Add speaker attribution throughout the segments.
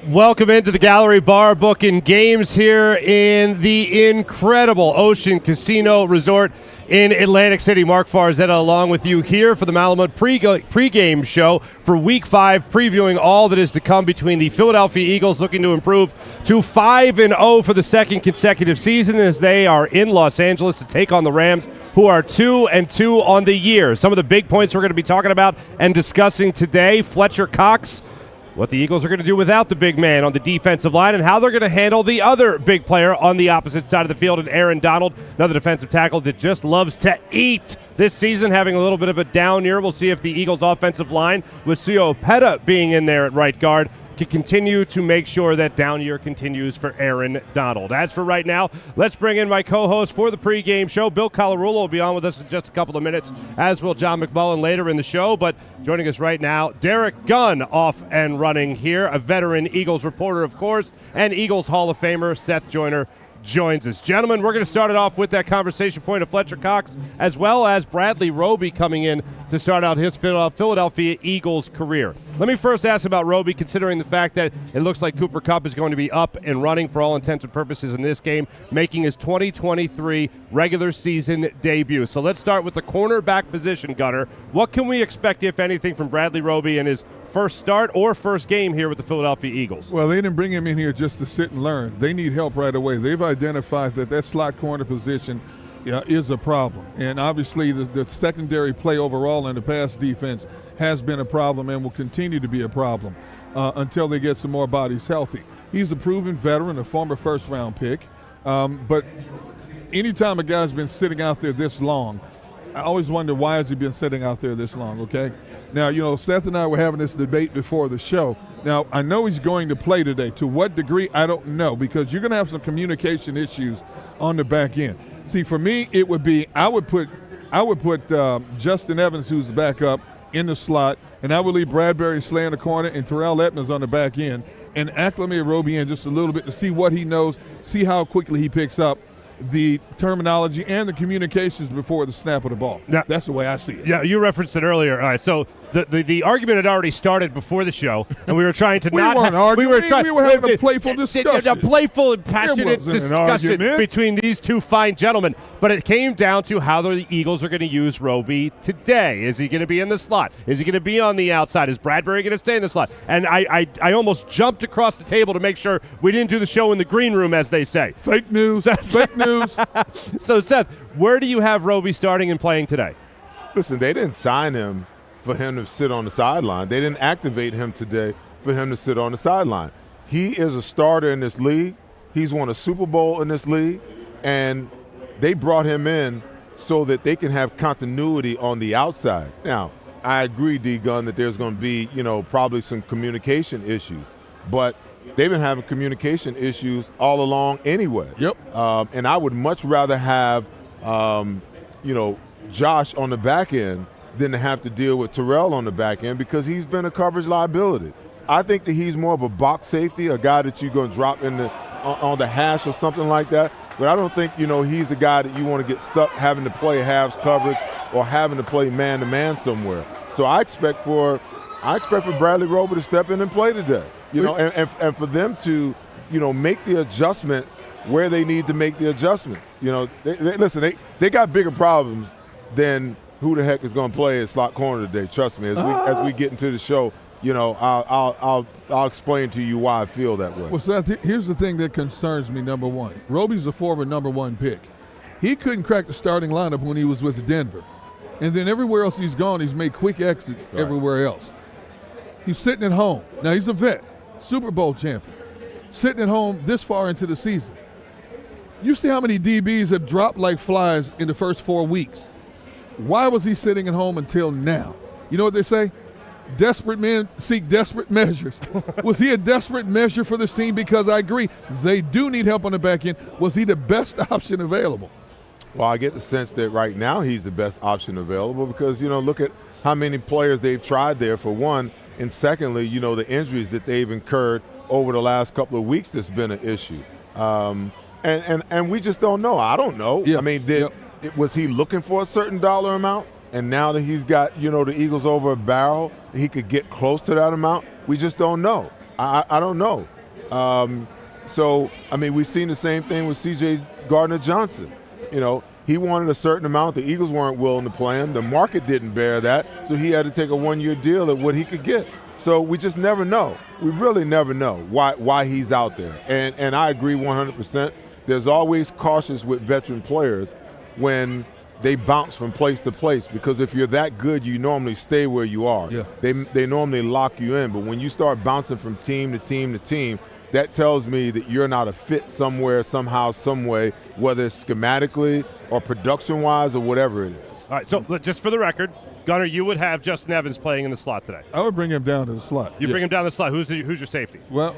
Speaker 1: Welcome into the Gallery Bar, booking games here in the incredible Ocean Casino Resort in Atlantic City. Mark Farzetta along with you here for the Malamut pregame show for Week 5, previewing all that is to come between the Philadelphia Eagles looking to improve to 5-0 for the second consecutive season as they are in Los Angeles to take on the Rams, who are 2-2 on the year. Some of the big points we're going to be talking about and discussing today: Fletcher Cox, what the Eagles are going to do without the big man on the defensive line, and how they're going to handle the other big player on the opposite side of the field, and Aaron Donald, another defensive tackle that just loves to eat this season, having a little bit of a down year. We'll see if the Eagles' offensive line, with Sio Peta being in there at right guard, can continue to make sure that down year continues for Aaron Donald. As for right now, let's bring in my co-host for the pregame show. Bill Colarulo will be on with us in just a couple of minutes, as will John McMullen later in the show. But joining us right now, Derek Gunn, off and running here, a veteran Eagles reporter, of course, and Eagles Hall of Famer Seth Joyner joins us. Gentlemen, we're going to start it off with that conversation point of Fletcher Cox, as well as Bradley Roby coming in to start out his Philadelphia Eagles career. Let me first ask about Roby, considering the fact that it looks like Cooper Kupp is going to be up and running for all intents and purposes in this game, making his 2023 regular season debut. So let's start with the cornerback position, Gunner. What can we expect, if anything, from Bradley Roby in his first start or first game here with the Philadelphia Eagles?
Speaker 2: Well, they didn't bring him in here just to sit and learn. They need help right away. They've identified that slot corner position is a problem. And obviously the secondary play overall in the pass defense has been a problem and will continue to be a problem until they get some more bodies healthy. He's a proven veteran, a former first-round pick. But anytime a guy's been sitting out there this long, I always wonder, why has he been sitting out there this long, okay? Now, Seth and I were having this debate before the show. Now, I know he's going to play today. To what degree, I don't know, because you're going to have some communication issues on the back end. See, for me, it would be, I would put Justin Evans, who's the backup, in the slot, and I would leave Bradbury Slay in the corner and Terrell Edmonds on the back end, and acclimate Roby in just a little bit to see what he knows, see how quickly he picks up the terminology and the communications before the snap of the ball.
Speaker 1: Yeah.
Speaker 2: That's the way I see it.
Speaker 1: Yeah, you referenced it earlier. All right, so the argument had already started before the show, and we were trying to
Speaker 2: we weren't arguing. We were having a playful discussion.
Speaker 1: A playful and passionate discussion between these two fine gentlemen. But it came down to how the Eagles are going to use Roby today. Is he going to be in the slot? Is he going to be on the outside? Is Bradbury going to stay in the slot? And I almost jumped across the table to make sure we didn't do the show in the green room, as they say.
Speaker 2: Fake news. Fake news.
Speaker 1: So, Seth, where do you have Roby starting and playing today?
Speaker 3: Listen, they didn't sign him for him to sit on the sideline. They didn't activate him today for him to sit on the sideline. He is a starter in this league. He's won a Super Bowl in this league, and they brought him in so that they can have continuity on the outside. Now, I agree, D-Gun, that there's going to be, probably some communication issues, but they've been having communication issues all along anyway.
Speaker 2: Yep.
Speaker 3: And I would much rather have, Josh on the back end than to have to deal with Terrell on the back end, because he's been a coverage liability. I think that he's more of a box safety, a guy that you're going to drop in on the hash or something like that. But I don't think, he's a guy that you want to get stuck having to play halves coverage or having to play man-to-man somewhere. So I expect for Bradley Roby to step in and play today, and for them to, make the adjustments where they need to make the adjustments. Listen, they got bigger problems than who the heck is going to play at slot corner today. Trust me, as we get into the show, I'll explain to you why I feel that way.
Speaker 2: Well, Seth, here's the thing that concerns me, number one. Roby's a former number 1 pick. He couldn't crack the starting lineup when he was with Denver. And then everywhere else he's gone, he's made quick exits everywhere else. He's sitting at home. Now, he's a vet, Super Bowl champion, sitting at home this far into the season. You see how many DBs have dropped like flies in the first 4 weeks. Why was he sitting at home until now? You know what they say? Desperate men seek desperate measures. Was he a desperate measure for this team? Because I agree, they do need help on the back end. Was he the best option available?
Speaker 3: Well, I get the sense that right now he's the best option available because, look at how many players they've tried there, for one. And secondly, the injuries that they've incurred over the last couple of weeks that's been an issue. And we just don't know. I don't know.
Speaker 2: Yeah.
Speaker 3: I mean, was he looking for a certain dollar amount? And now that he's got, the Eagles over a barrel, he could get close to that amount. We just don't know. I don't know. So, I mean, we've seen the same thing with C.J. Gardner-Johnson. You know, he wanted a certain amount. The Eagles weren't willing to play him. The market didn't bear that, so he had to take a one-year deal at what he could get. So we just never know. We really never know why he's out there. And I agree 100%. There's always cautious with veteran players when they bounce from place to place, because if you're that good, you normally stay where you are.
Speaker 2: Yeah.
Speaker 3: They normally lock you in. But when you start bouncing from team to team to team, that tells me that you're not a fit somewhere, somehow, some way, whether it's schematically or production-wise or whatever it is.
Speaker 1: All right, so just for the record, Gunnar, you would have Justin Evans playing in the slot today.
Speaker 2: I would bring him down to the slot.
Speaker 1: You bring him down the slot. Who's your safety?
Speaker 2: Well,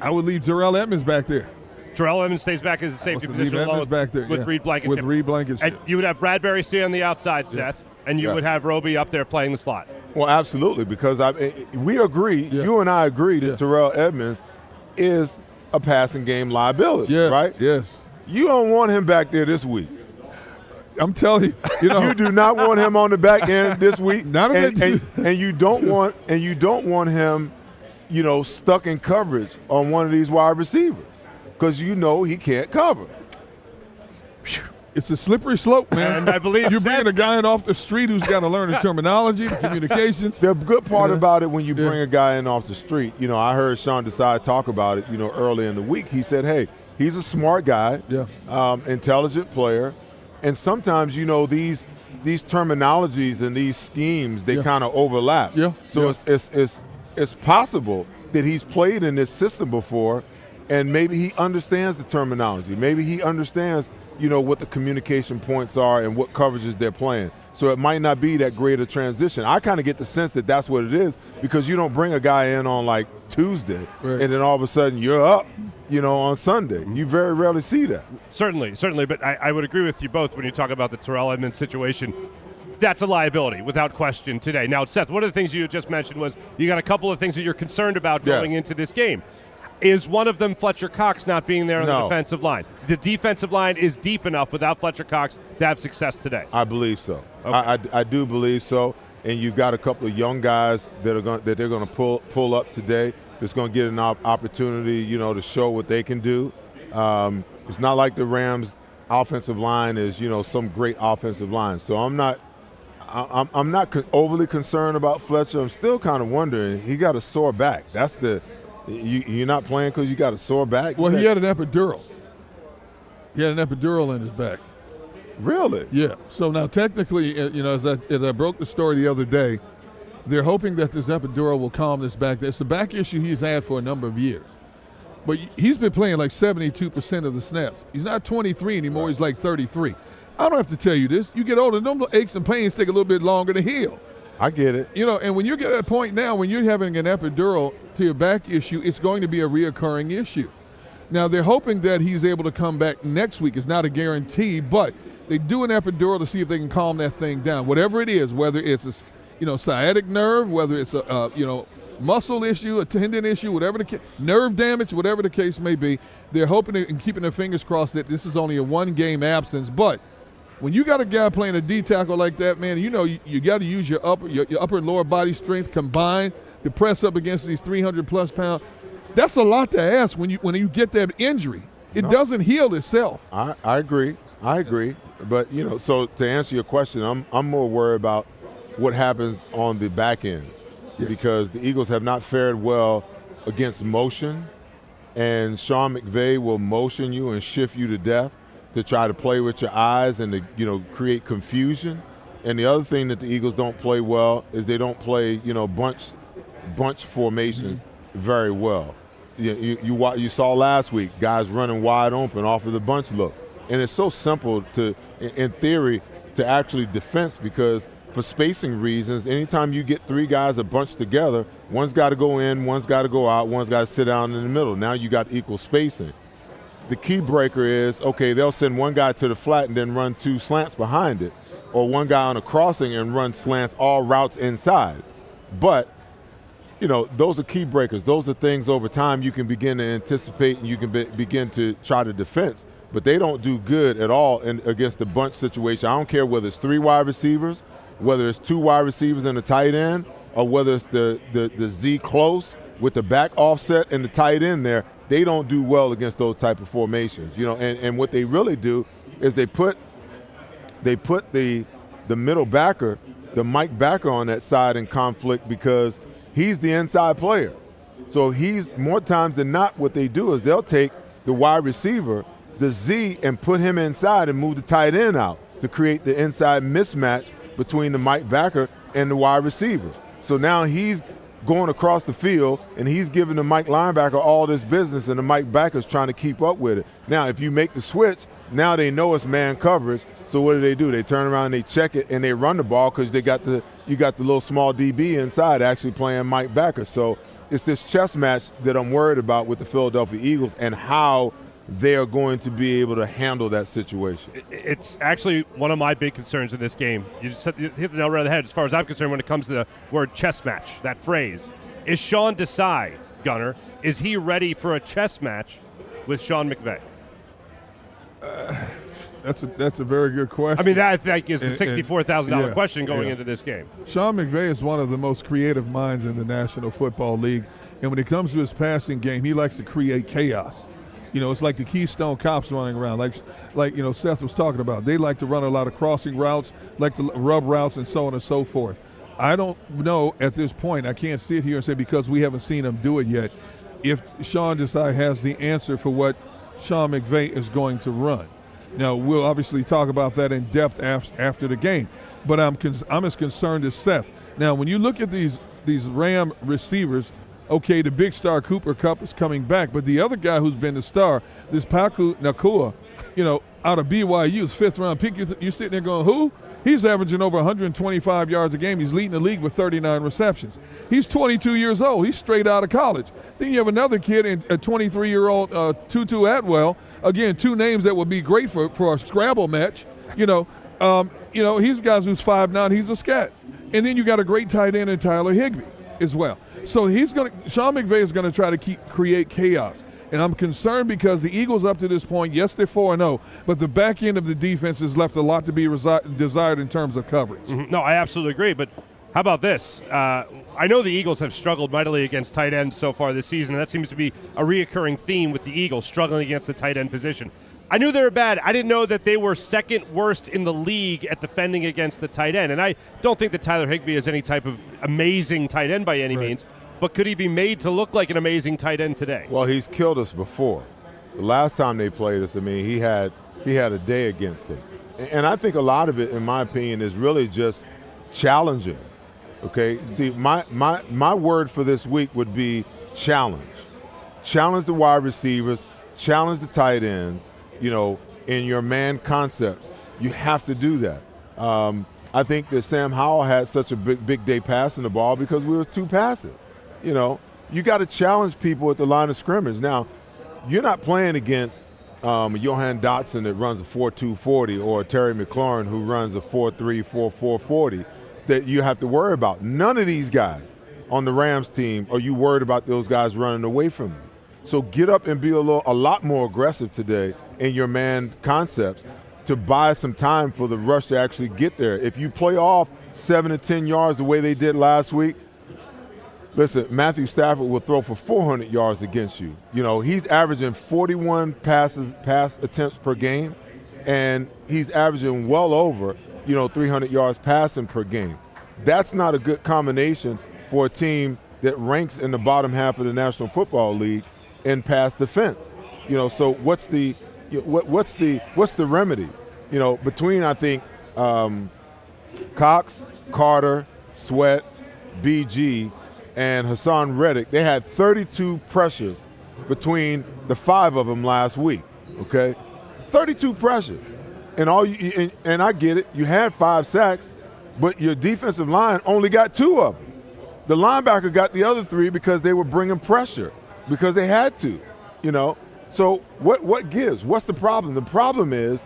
Speaker 2: I would leave Terrell Edmonds back there.
Speaker 1: Terrell Evans stays back as a safety position along
Speaker 2: back there,
Speaker 1: with Reed Blankenship.
Speaker 2: With Reed Blankenship.
Speaker 1: And you would have Bradbury stay on the outside, Seth, and you would have Roby up there playing the slot.
Speaker 3: Well, absolutely, because we agree, you and I agree that Terrell Edmonds is a passing game liability, right?
Speaker 2: Yes.
Speaker 3: You don't want him back there this week.
Speaker 2: I'm telling you,
Speaker 3: you do not want him on the back end this week.
Speaker 2: Not
Speaker 3: and you don't want him, stuck in coverage on one of these wide receivers, because he can't cover.
Speaker 2: It's a slippery slope, man.
Speaker 1: And I believe
Speaker 2: you're bringing a guy in off the street who's got to learn the terminology, the communications.
Speaker 3: The good part about it when you bring a guy in off the street, I heard Sean Desai talk about it, early in the week. He said, hey, he's a smart guy, intelligent player, and sometimes, these terminologies and these schemes, they kind of overlap.
Speaker 2: Yeah.
Speaker 3: So it's possible that he's played in this system before, and maybe he understands the terminology. Maybe he understands, what the communication points are and what coverages they're playing. So it might not be that great a transition. I kind of get the sense that that's what it is, because you don't bring a guy in on like Tuesday and then all of a sudden you're up, on Sunday. You very rarely see that.
Speaker 1: Certainly. But I would agree with you both when you talk about the Terrell Edmonds situation. That's a liability, without question, today. Now, Seth, one of the things you just mentioned was you got a couple of things that you're concerned about going into this game. Is one of them Fletcher Cox not being there on the defensive line? The defensive line is deep enough without Fletcher Cox to have success today.
Speaker 3: I believe so.
Speaker 1: Okay.
Speaker 3: I do believe so. And you've got a couple of young guys that they're going to pull up today. That's going to get an opportunity, to show what they can do. It's not like the Rams' offensive line is, some great offensive line. So I'm not overly concerned about Fletcher. I'm still kind of wondering. He got a sore back. That's you're not playing because you got a sore back?
Speaker 2: Well, he had an epidural. He had an epidural in his back.
Speaker 3: Really?
Speaker 2: Yeah. So now technically, as I broke the story the other day, they're hoping that this epidural will calm this back. It's a back issue he's had for a number of years. But he's been playing like 72% of the snaps. He's not 23 anymore. He's like 33. I don't have to tell you this. You get older, them aches and pains take a little bit longer to heal.
Speaker 3: I get it.
Speaker 2: And when you get at a point now, when you're having an epidural to your back issue, it's going to be a reoccurring issue. Now, they're hoping that he's able to come back next week. It's not a guarantee, but they do an epidural to see if they can calm that thing down. Whatever it is, whether it's a sciatic nerve, whether it's a muscle issue, a tendon issue, whatever nerve damage, whatever the case may be, they're hoping and keeping their fingers crossed that this is only a one-game absence. But when you got a guy playing a D tackle like that, man, you got to use your upper and lower body strength combined to press up against these 300-plus pound. That's a lot to ask when you get that injury. It doesn't heal itself.
Speaker 3: I agree. But so to answer your question, I'm more worried about what happens on the back end, because the Eagles have not fared well against motion, and Sean McVay will motion you and shift you to death to try to play with your eyes and to create confusion. And the other thing that the Eagles don't play well is they don't play bunch formations very well. You saw last week guys running wide open off of the bunch look, and it's so simple in theory to actually defense, because for spacing reasons, anytime you get three guys a bunch together, one's got to go in, one's got to go out, one's got to sit down in the middle. Now you got equal spacing. The key breaker is, they'll send one guy to the flat and then run two slants behind it, or one guy on a crossing and run slants all routes inside. But, those are key breakers. Those are things over time you can begin to anticipate and you can begin to try to defense. But they don't do good at all against the bunch situation. I don't care whether it's three wide receivers, whether it's two wide receivers and a tight end, or whether it's the Z close with the back offset and the tight end there, they don't do well against those type of formations. And what they really do is they put the middle backer, the Mike backer on that side in conflict because he's the inside player. So he's more times than not, what they do is they'll take the wide receiver, the Z, and put him inside and move the tight end out to create the inside mismatch between the Mike backer and the wide receiver. So now he's going across the field and he's giving the Mike linebacker all this business, and the Mike backer's trying to keep up with it. Now, if you make the switch, now they know it's man coverage. So what do? They turn around and they check it and they run the ball because you got the little small DB inside actually playing Mike backer. So it's this chess match that I'm worried about with the Philadelphia Eagles and how they're going to be able to handle that situation.
Speaker 1: It's actually one of my big concerns in this game. You hit the nail right on the head as far as I'm concerned when it comes to the word chess match, that phrase. Is Sean Desai, Gunner, is he ready for a chess match with Sean McVay?
Speaker 2: That's a very good question.
Speaker 1: I mean, that I think is the $64,000 question going into this game.
Speaker 2: Sean McVay is one of the most creative minds in the National Football League, and when it comes to his passing game, he likes to create chaos. It's like the Keystone Cops running around, like Seth was talking about. They like to run a lot of crossing routes, like the rub routes, and so on and so forth. I don't know at this point. I can't sit here and say, because we haven't seen him do it yet, if Sean Desai has the answer for what Sean McVay is going to run. Now, we'll obviously talk about that in depth after the game, but I'm as concerned as Seth. Now, when you look at these Ram receivers, okay, the big star Cooper Kupp is coming back, but the other guy who's been the star, this Paku Nakua, out of BYU's fifth-round pick, you're sitting there going, who? He's averaging over 125 yards a game. He's leading the league with 39 receptions. He's 22 years old. He's straight out of college. Then you have another kid, a 23-year-old Tutu Atwell. Again, two names that would be great for a Scrabble match. He's a guy who's 5'9". He's a scat. And then you got a great tight end in Tyler Higbee as well. So Sean McVay is going to try to create chaos. And I'm concerned because the Eagles up to this point, yes, they're 4-0, but the back end of the defense has left a lot to be desired in terms of coverage.
Speaker 1: Mm-hmm. No, I absolutely agree. But how about this? I know the Eagles have struggled mightily against tight ends so far this season, and that seems to be a reoccurring theme with the Eagles, struggling against the tight end position. I knew they were bad. I didn't know that they were second worst in the league at defending against the tight end. And I don't think that Tyler Higbee is any type of amazing tight end by any means. But could he be made to look like an amazing tight end today?
Speaker 3: Well, he's killed us before. The last time they played us, he had a day against them. And I think a lot of it, in my opinion, is really just challenging. Okay? See, my word for this week would be challenge. Challenge the wide receivers, challenge the tight ends, in your man concepts. You have to do that. I think that Sam Howell had such a big day passing the ball because we were too passive. You got to challenge people at the line of scrimmage. Now, you're not playing against Johan Dotson that runs a 4.2 40 or Terry McLaurin who runs a 4.3, 4.4 40 that you have to worry about. None of these guys on the Rams team are you worried about those guys running away from you. So get up and be a lot more aggressive today in your man concepts to buy some time for the rush to actually get there. If you play off 7 to 10 yards the way they did last week, listen, Matthew Stafford will throw for 400 yards against you. He's averaging 41 pass attempts per game, and he's averaging well over, 300 yards passing per game. That's not a good combination for a team that ranks in the bottom half of the National Football League in pass defense. So what's the remedy? Between I think Cox, Carter, Sweat, BG, and Hassan Reddick, they had 32 pressures between the 5 of them last week. Okay, 32 pressures, and and I get it. You had 5 sacks, but your defensive line only got 2 of them. The linebacker got the other 3 because they were bringing pressure because they had to. So what gives? What's the problem? The problem is,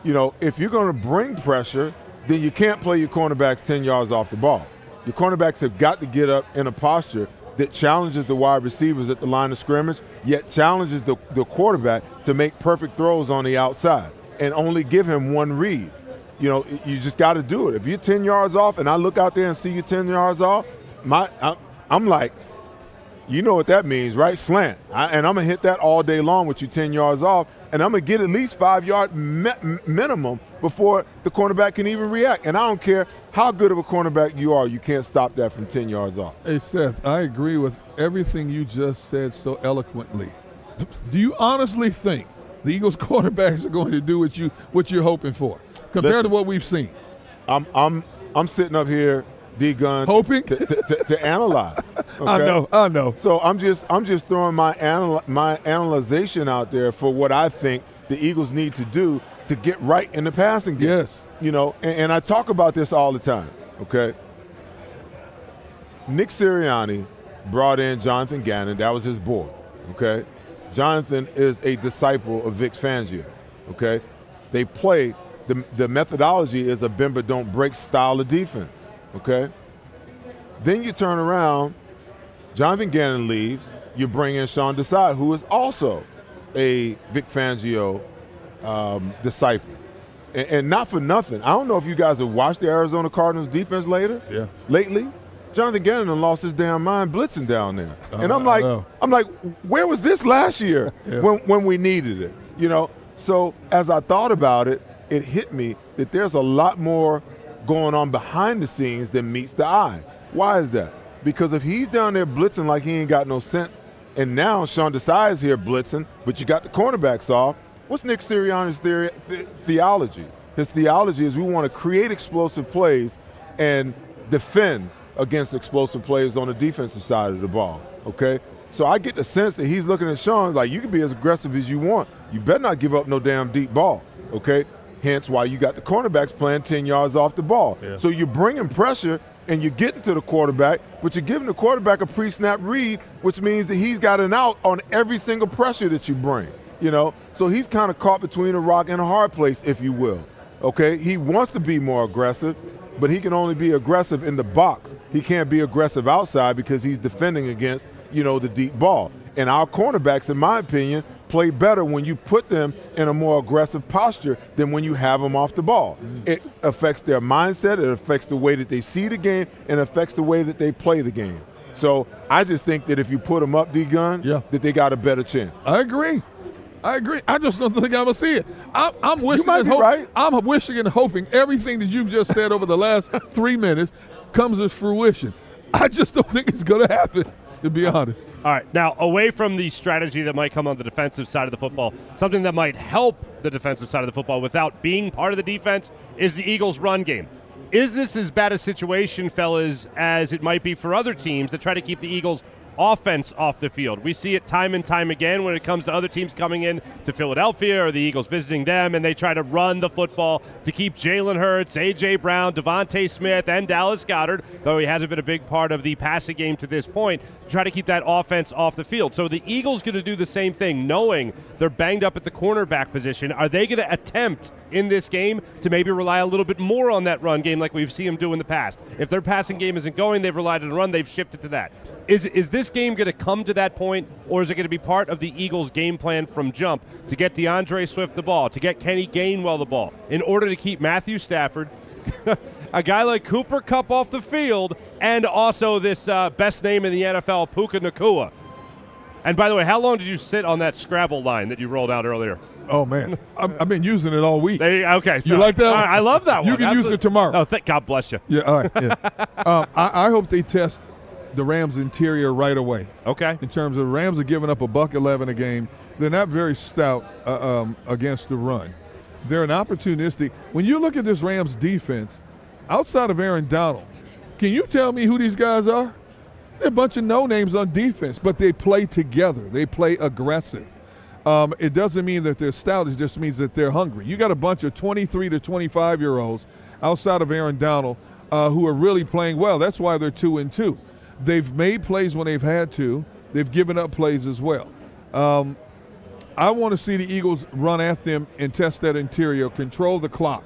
Speaker 3: if you're going to bring pressure, then you can't play your cornerbacks 10 yards off the ball. Your cornerbacks have got to get up in a posture that challenges the wide receivers at the line of scrimmage, yet challenges the quarterback to make perfect throws on the outside and only give him one read. You just got to do it. If you're 10 yards off and I look out there and see you 10 yards off, I'm like, You know what that means, right? Slant. And I'm going to hit that all day long with you 10 yards off, and I'm going to get at least 5 yard minimum before the cornerback can even react. And I don't care how good of a cornerback you are, you can't stop that from 10 yards off.
Speaker 2: Hey, Seth, I agree with everything you just said so eloquently. Do you honestly think the Eagles quarterbacks are going to do what you're hoping for compared to what we've seen?
Speaker 3: I'm sitting up here, D-Gun,
Speaker 2: hoping
Speaker 3: to analyze. Okay?
Speaker 2: I know.
Speaker 3: So I'm just throwing my analyzation out there for what I think the Eagles need to do to get right in the passing game.
Speaker 2: Yes.
Speaker 3: You know, and I talk about this all the time. Okay. Nick Sirianni brought in Jonathan Gannon. That was his boy. Okay. Jonathan is a disciple of Vic Fangio. Okay. They play. The methodology is a bend but don't break style of defense, okay? Then you turn around, Jonathan Gannon leaves, you bring in Sean Desai, who is also a Vic Fangio disciple. And not for nothing, I don't know if you guys have watched the Arizona Cardinals defense lately. Jonathan Gannon lost his damn mind blitzing down there. And I'm like, where was this last year when we needed it, you know? So as I thought about it, it hit me that there's a lot more going on behind the scenes than meets the eye. Why is that? Because if he's down there blitzing like he ain't got no sense, and now Sean Desai is here blitzing, but you got the cornerbacks off, what's Nick Sirianni's theology? His theology is we want to create explosive plays and defend against explosive plays on the defensive side of the ball, okay? So I get the sense that he's looking at Sean like, you can be as aggressive as you want. You better not give up no damn deep ball, okay? Hence why you got the cornerbacks playing 10 yards off the ball. Yeah. So you're bringing pressure and you're getting to the quarterback, but you're giving the quarterback a pre-snap read, which means that he's got an out on every single pressure that you bring, you know? So he's kind of caught between a rock and a hard place, if you will, okay? He wants to be more aggressive, but he can only be aggressive in the box. He can't be aggressive outside because he's defending against, you know, the deep ball. And our cornerbacks, in my opinion, play better when you put them in a more aggressive posture than when you have them off the ball. It affects their mindset, it affects the way that they see the game, and affects the way that they play the game. So I just think that if you put them up, D-Gun, that they got a better chance.
Speaker 2: I agree. I just don't think I'm going to see it. I'm wishing
Speaker 3: you might be right.
Speaker 2: I'm wishing and hoping everything that you've just said over the last 3 minutes comes to fruition. I just don't think it's going to happen, to be honest.
Speaker 1: All right, now away from the strategy that might come on the defensive side of the football, something that might help the defensive side of the football without being part of the defense is the Eagles' run game. Is this as bad a situation, fellas, as it might be for other teams that try to keep the Eagles' offense off the field? We see it time and time again when it comes to other teams coming in to Philadelphia or the Eagles visiting them, and they try to run the football to keep Jalen Hurts, A.J. Brown, Devontae Smith, and Dallas Goedert, though he hasn't been a big part of the passing game to this point, to try to keep that offense off the field. So the Eagles going to do the same thing, knowing they're banged up at the cornerback position. Are they going to attempt in this game to maybe rely a little bit more on that run game like we've seen them do in the past? If their passing game isn't going, they've relied on the run, they've shifted to that. Is this game going to come to that point, or is it going to be part of the Eagles' game plan from jump to get DeAndre Swift the ball, to get Kenny Gainwell the ball, in order to keep Matthew Stafford, a guy like Cooper Kupp off the field, and also this best name in the NFL, Puka Nacua? And by the way, how long did you sit on that Scrabble line that you rolled out earlier?
Speaker 2: Oh, man. I've been using it all week.
Speaker 1: Okay. So,
Speaker 2: you like that one?
Speaker 1: I love that one.
Speaker 2: You can use it tomorrow.
Speaker 1: Oh, God bless you.
Speaker 2: Yeah, all right. Yeah. I hope they test the Rams' interior right away.
Speaker 1: Okay.
Speaker 2: In terms of the Rams are giving up $111 a game. They're not very stout against the run. They're an opportunistic. When you look at this Rams defense, outside of Aaron Donald, can you tell me who these guys are? They're a bunch of no-names on defense, but they play together. They play aggressive. It doesn't mean that they're stout. It just means that they're hungry. You got a bunch of 23 to 25-year-olds outside of Aaron Donald who are really playing well. That's why they're 2-2. They've made plays when they've had to. They've given up plays as well. I want to see the Eagles run at them and test that interior, control the clock,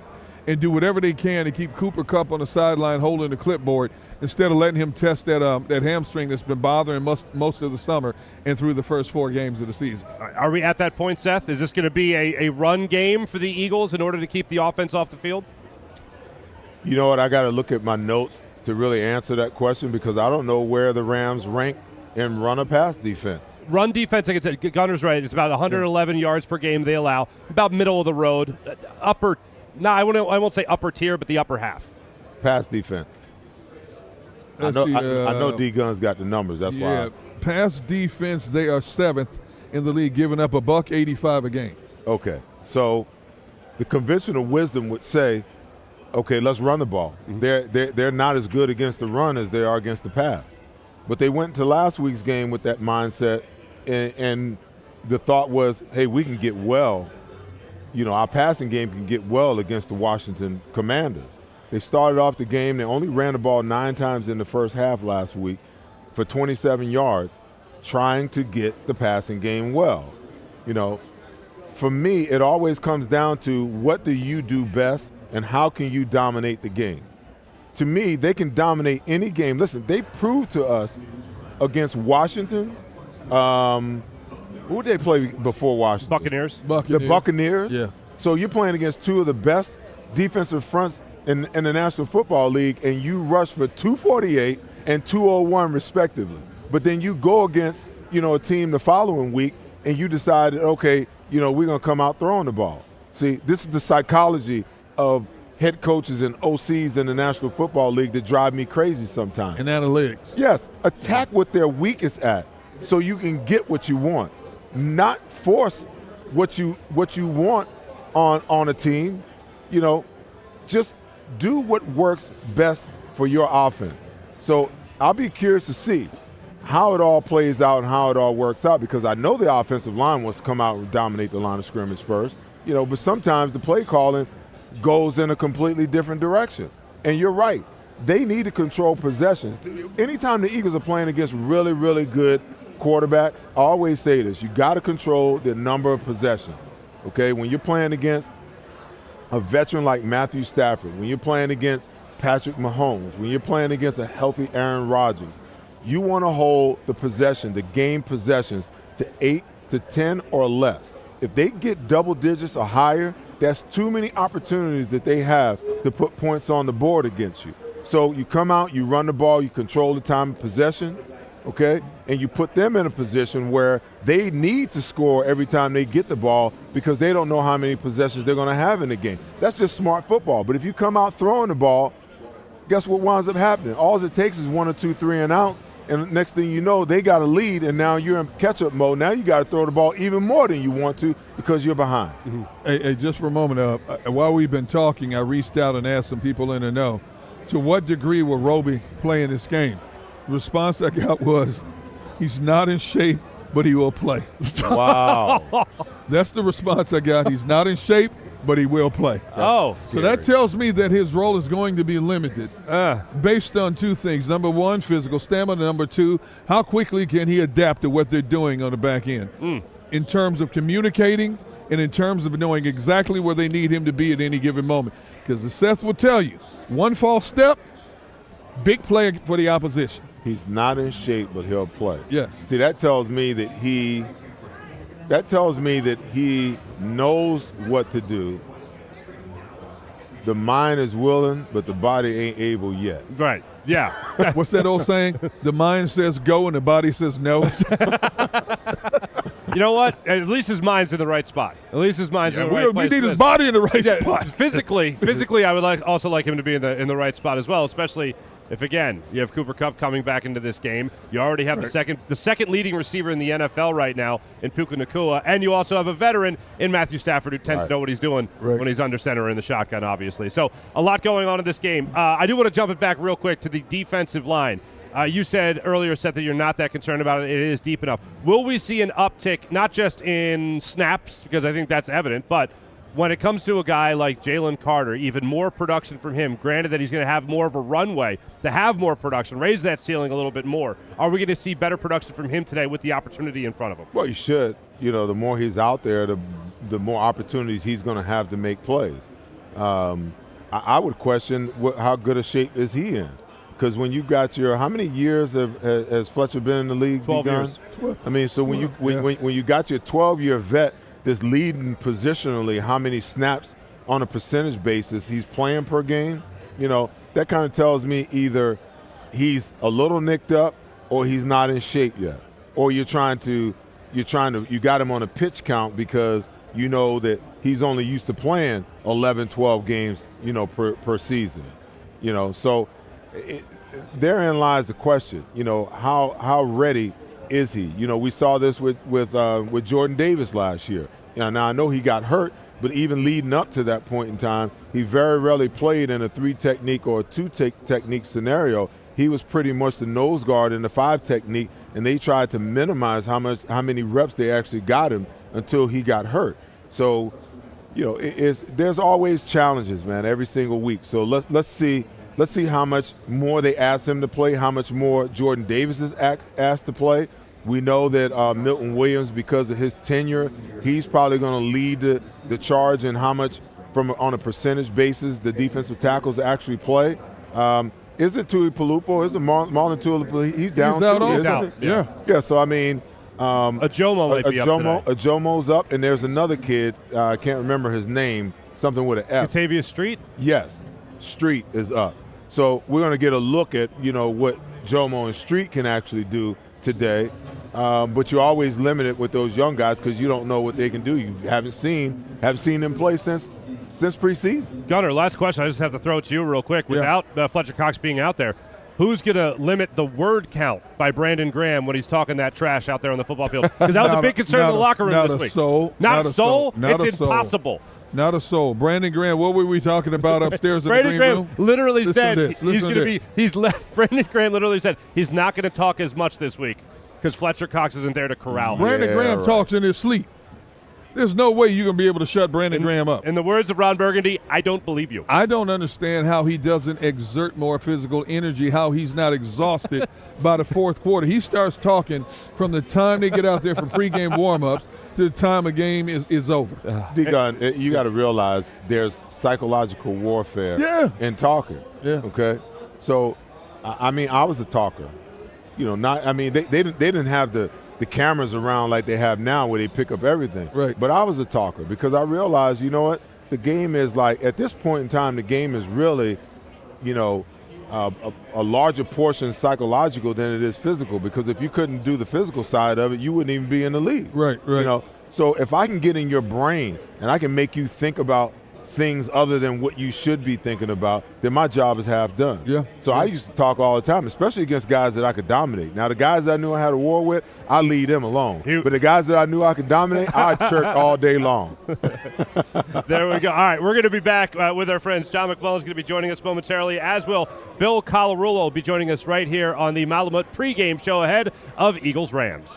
Speaker 2: and do whatever they can to keep Cooper Kupp on the sideline holding the clipboard instead of letting him test that hamstring that's been bothering most of the summer and through the first 4 games of the season.
Speaker 1: Are we at that point, Seth? Is this going to be a run game for the Eagles in order to keep the offense off the field?
Speaker 3: You know what? I got to look at my notes to really answer that question because I don't know where the Rams rank and run a pass defense.
Speaker 1: Run defense, like I said, Gunner's right. It's about 111 yards per game they allow. About middle of the road, I won't say upper tier, but the upper half.
Speaker 3: Pass defense. I know D-Gun's got the numbers. That's why.
Speaker 2: Pass defense, they are 7th in the league, giving up $185 a game.
Speaker 3: Okay, so the conventional wisdom would say, okay, let's run the ball. Mm-hmm. They're not as good against the run as they are against the pass. But they went to last week's game with that mindset, and the thought was, hey, we can get well. Our passing game can get well against the Washington Commanders. They started off the game. They only ran the ball 9 times in the first half last week for 27 yards, trying to get the passing game well. For me, it always comes down to what do you do best and how can you dominate the game. To me, they can dominate any game. Listen, they proved to us against Washington. Who did they play before Washington?
Speaker 1: Buccaneers.
Speaker 3: The Buccaneers.
Speaker 2: Yeah.
Speaker 3: So you're playing against 2 of the best defensive fronts in the National Football League, and you rush for 248 and 201 respectively. But then you go against, a team the following week, and you decided, okay, we're going to come out throwing the ball. See, this is the psychology of head coaches and OCs in the National Football League that drive me crazy sometimes.
Speaker 2: And analytics.
Speaker 3: Yes, attack what they're weakest at so you can get what you want, not force what you want on a team. Just do what works best for your offense. So I'll be curious to see how it all plays out and how it all works out, because I know the offensive line wants to come out and dominate the line of scrimmage first, but sometimes the play calling goes in a completely different direction. And you're right. They need to control possessions. Anytime the Eagles are playing against really, really good quarterbacks, I always say this, you got to control the number of possessions, okay? When you're playing against a veteran like Matthew Stafford, when you're playing against Patrick Mahomes, when you're playing against a healthy Aaron Rodgers, you want to hold the game possessions to 8 to 10 or less. If they get double digits or higher, that's too many opportunities that they have to put points on the board against you. So you come out, you run the ball, you control the time of possession, okay? And you put them in a position where they need to score every time they get the ball because they don't know how many possessions they're going to have in the game. That's just smart football. But if you come out throwing the ball, guess what winds up happening? All it takes is 1 or 2, 3 and outs, and next thing you know, they got a lead, and now you're in catch-up mode. Now you got to throw the ball even more than you want to because you're behind.
Speaker 2: Mm-hmm. Hey, just for a moment, while we've been talking, I reached out and asked some people in the know, to what degree will Roby play in this game? The response I got was, he's not in shape, but he will play.
Speaker 3: Wow.
Speaker 2: That's the response I got. He's not in shape, but he will play. So that tells me that his role is going to be limited based on 2 things. Number 1, physical stamina. Number 2, how quickly can he adapt to what they're doing on the back end in terms of communicating and in terms of knowing exactly where they need him to be at any given moment. Because as Seth will tell you, 1 false step, big play for the opposition.
Speaker 3: He's not in shape, but he'll play.
Speaker 2: Yes.
Speaker 3: See, that tells me that he knows what to do. The mind is willing, but the body ain't able yet.
Speaker 1: Right. Yeah.
Speaker 2: What's that old saying? The mind says go and the body says no.
Speaker 1: You know what? At least his mind's in the right spot. At least his mind's in the right place.
Speaker 2: We need his body in the right spot.
Speaker 1: Physically, I would also like him to be in the right spot as well, especially if, again, you have Cooper Kupp coming back into this game. You already have the second leading receiver in the NFL right now in Puka Nacua, and you also have a veteran in Matthew Stafford who tends to know what he's doing when he's under center in the shotgun, obviously. So a lot going on in this game. I do want to jump it back real quick to the defensive line. You said earlier, Seth, that you're not that concerned about it. It is deep enough. Will we see an uptick, not just in snaps, because I think that's evident, but when it comes to a guy like Jalen Carter, even more production from him, granted that he's going to have more of a runway to have more production, raise that ceiling a little bit more. Are we going to see better production from him today with the opportunity in front of him?
Speaker 3: Well, you should. The more he's out there, the more opportunities he's going to have to make plays. I would question how good a shape is he in. Because when you got how many years has Fletcher been in the league?
Speaker 1: 12 years.
Speaker 3: I mean, so when you got your 12-year vet that's leading positionally, how many snaps on a percentage basis he's playing per game, that kind of tells me either he's a little nicked up or he's not in shape yet, or you got him on a pitch count because you know that he's only used to playing 11, 12 games, per season. So therein lies the question. How ready is he? We saw this with Jordan Davis last year. Now I know he got hurt, but even leading up to that point in time, he very rarely played in a 3 technique or a 2 technique scenario. He was pretty much the nose guard in the 5 technique, and they tried to minimize how many reps they actually got him until he got hurt. So, there's always challenges, man, every single week. So let's see how much more they ask him to play, how much more Jordan Davis is asked to play. We know that Milton Williams, because of his tenure, he's probably going to lead the charge in how much, on a percentage basis, the defensive tackles actually play. Is it Tui Pelupo? Is it Marlon Tuipulotu? He's down.
Speaker 2: He's out. Yeah.
Speaker 3: Yeah. So I mean,
Speaker 1: Ajomo might be up today.
Speaker 3: Ajomo's up, and there's another kid. I can't remember his name. Something with an F.
Speaker 1: Octavius Street.
Speaker 3: Yes, Street is up. So we're going to get a look at what Jomo and Street can actually do today. But you're always limited with those young guys because you don't know what they can do. You haven't seen them play since preseason.
Speaker 1: Gunnar, last question. I just have to throw it to you real quick. Without Fletcher Cox being out there, who's going to limit the word count by Brandon Graham when he's talking that trash out there on the football field? Because that was a big concern in the locker room this week. Not a soul? It's impossible.
Speaker 2: Not a soul. Brandon Graham, what were we talking about upstairs in the green room?
Speaker 1: Literally said he's going to be – Brandon Graham literally said he's not going to talk as much this week because Fletcher Cox isn't there to corral him.
Speaker 2: Brandon Graham talks in his sleep. There's no way you're going to be able to shut Brandon Graham up.
Speaker 1: In the words of Ron Burgundy, I don't believe you.
Speaker 2: I don't understand how he doesn't exert more physical energy, how he's not exhausted by the fourth quarter. He starts talking from the time they get out there for pregame warm-ups to the time a game is over.
Speaker 3: D-Gun, you got to realize there's psychological warfare in talking.
Speaker 2: Yeah.
Speaker 3: Okay? So, I mean, I was a talker. They didn't have the cameras around like they have now where they pick up everything.
Speaker 2: Right.
Speaker 3: But I was a talker because I realized, you know what? The game is like, at this point in time, the game is really, a larger portion psychological than it is physical, because if you couldn't do the physical side of it, you wouldn't even be in the league.
Speaker 2: Right.
Speaker 3: So if I can get in your brain and I can make you think about things other than what you should be thinking about, then my job is half done.
Speaker 2: Yeah.
Speaker 3: So I used to talk all the time, especially against guys that I could dominate. Now, the guys that I knew I had a war with, I leave them alone. But the guys that I knew I could dominate, I chirp all day long.
Speaker 1: There we go. All right, we're going to be back with our friends. John McMullen's going to be joining us momentarily, as will Bill Colarulo will be joining us right here on the Malamut pregame show ahead of Eagles-Rams.